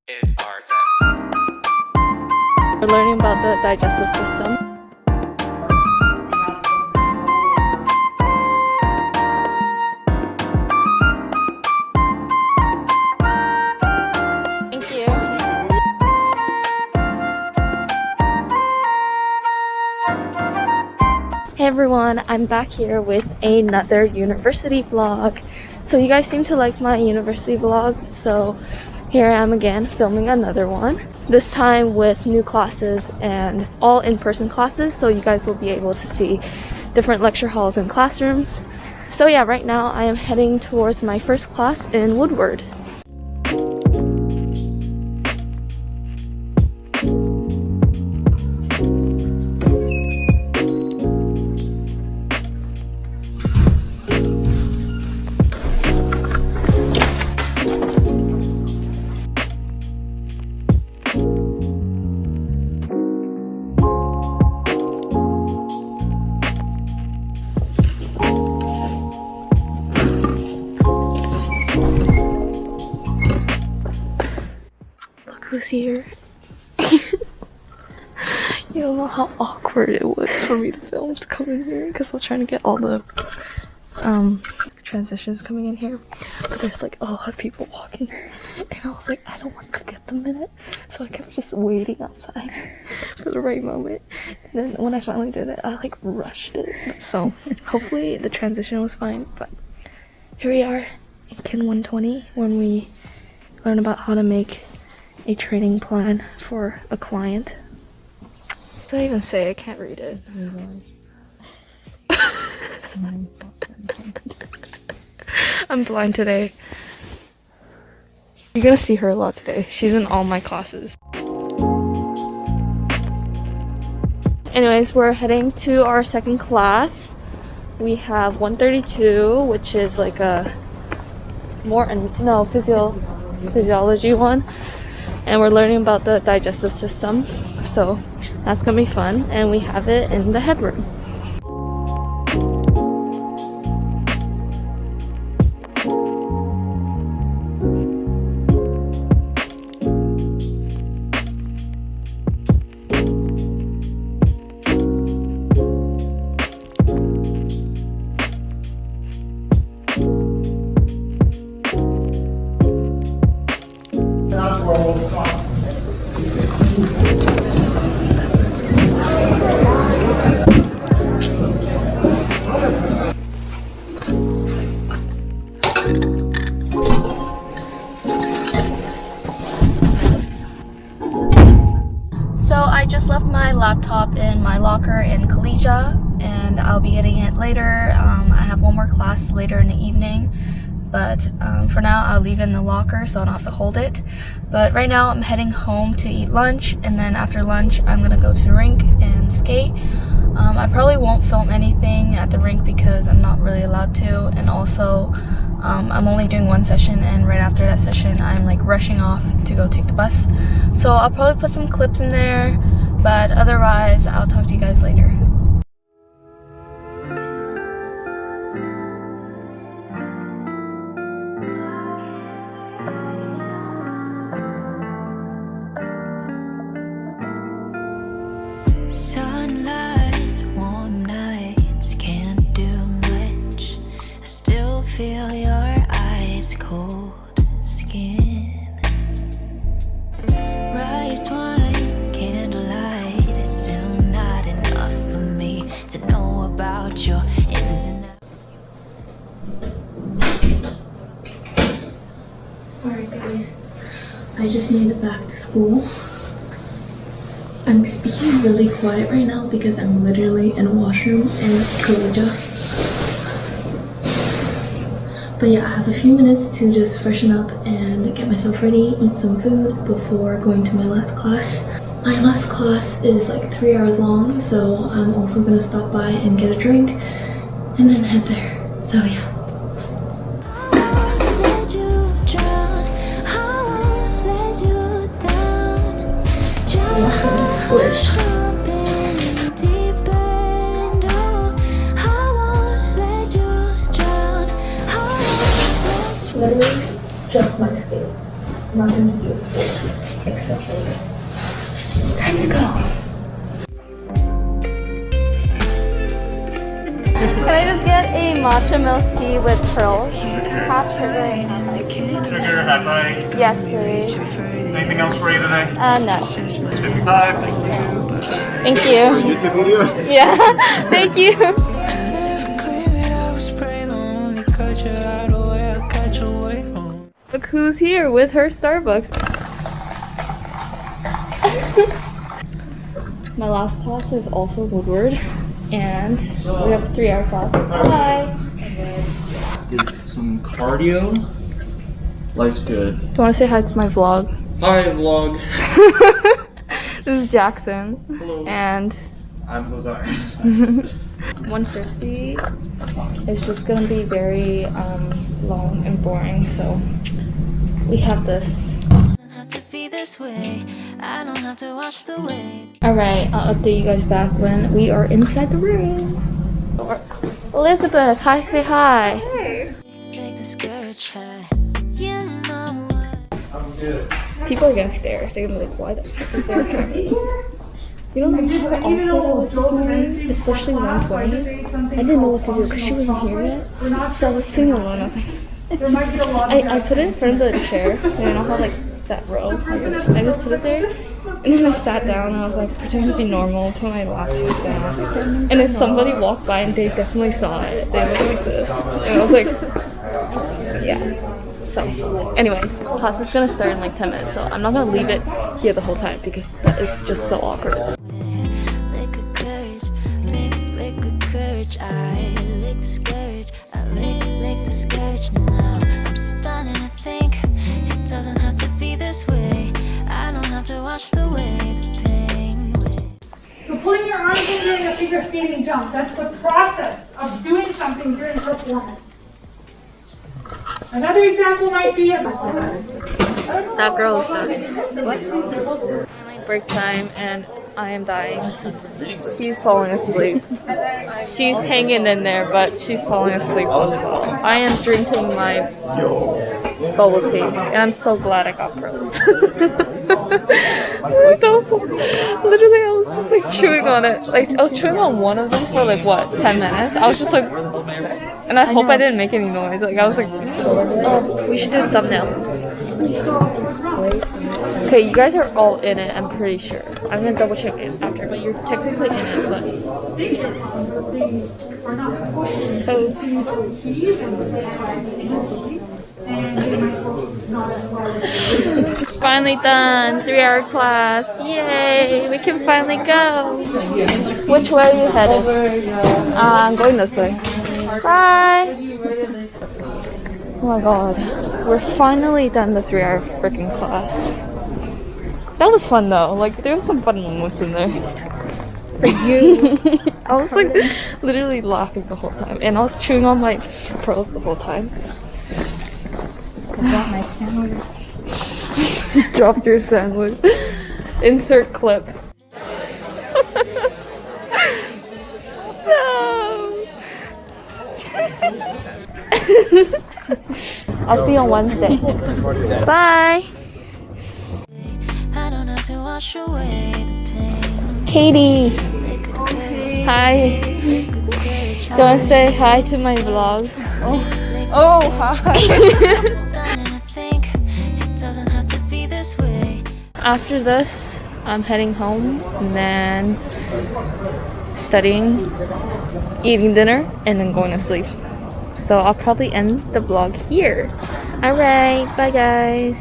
It's our set. We're learning about the digestive system. Thank you. Hey everyone, I'm back here with another university vlog. So you guys seem to like my university vlog, so here I am again filming another one. This time with new classes and all in-person classes, so you guys will be able to see different lecture halls and classrooms. So yeah, right now I am heading towards my first class in Woodward. Who's here? You don't know how awkward it was for me to film to come in here because I was trying to get all the transitions coming in here, but there's like a lot of people walking and I was like, I don't want to get them in it, so I kept just waiting outside for the right moment, and then when I finally did it I like rushed it, so hopefully the transition was fine. But here we are in Kin 120 when we learn about how to make a training plan for a client. What did I even say? I can't read it. I'm blind today. You're gonna see her a lot today. She's in all my classes. Anyways, we're heading to our second class. We have 132, which is like a physiology one. And we're learning about the digestive system, so that's gonna be fun, and we have it in the headroom. I just left my laptop in my locker in Collegia and I'll be getting it later. I have one more class later in the evening, but for now I'll leave it in the locker so I don't have to hold it. But right now I'm heading home to eat lunch, and then after lunch I'm gonna go to the rink and skate. I probably won't film anything at the rink because I'm not really allowed to, and also I'm only doing one session, and right after that session I'm like rushing off to go take the bus. So I'll probably put some clips in there, but otherwise I'll talk to you guys later. Sunlight, warm nights, can't do much. I still feel your ice cold skin. Rice wine, candlelight is still not enough for me to know about your ins and outs. Alright guys, I just made it back to school. I'm speaking really quiet right now because I'm literally in a washroom in Collegia. But yeah, I have a few minutes to just freshen up and get myself ready, eat some food before going to my last class. My last class is like 3 hours long, so I'm also gonna stop by and get a drink and then head there. So yeah. Squish. Literally just my skates. Nothing to do. Time to go. Can I just get a matcha milk tea with pearls? Half sugar and half ice. Sugar, half ice. Yes, please. Anything else for you today? No. 55. Thank you. YouTube video? Yeah, thank you. Look who's here with her Starbucks. My last class is also Woodward, and we have a 3-hour class. Hi! Did some cardio. Life's good. Do you want to say hi to my vlog? Hi, vlog. This is Jackson. Hello. And I'm Lazar. 150 is just gonna be very long and boring, so we have this. Alright, I'll update you guys back when we are inside the room. Elizabeth, hi, say hi. Hey. People are gonna stare. They're gonna be like, why the fuck is there a camera? You don't know how awkward I was this morning, especially 120. I didn't know what to do because she wasn't here yet. So I was singing alone. I was like, I put it in front of the chair. And you know how like that row? I just put it there. And then I sat down and I was like, pretending to be normal, put my laptop down. And then somebody walked by and they definitely saw it. They were like this. And I was like, yeah. So, anyways, class is gonna start in like 10 minutes, so I'm not gonna leave it here the whole time because it's just so awkward. I lick the scourge now. I'm starting to think it doesn't have to be this way. I don't have to watch the way the pain waits. So putting your arms in during a figure skating jump, that's the process of doing something during performance. Another example might be That girl is done. Finally break time and I am dying. She's falling asleep. She's hanging in there, but she's falling asleep as well. I am drinking my bubble tea, and I'm so glad I got pearls. Literally, I was just like chewing on it. Like I was chewing on one of them for like what, 10 minutes. I was just like, and I hope I didn't make any noise. Like I was like, oh, we should do a thumbnail. Okay, you guys are all in it, I'm pretty sure. I'm gonna double check it after, but you're technically in it, but... Oh. Finally done! 3-hour class! Yay! We can finally go! Which way are you headed? I'm going this way. Bye! Oh my god. We're finally done the 3-hour freaking class. That was fun though. Like there was some fun moments in there. For you. I was like literally laughing the whole time. And I was chewing on my pearls the whole time. Drop my sandwich. Dropped your sandwich. Insert clip. No. I'll see you on Wednesday. Bye. I don't have to wash away the pain. Katie. Hi. Do you want to say hi to my vlog? Oh, hi. After this, I'm heading home and then studying, eating dinner, and then going to sleep. So I'll probably end the vlog here. Alright, bye guys.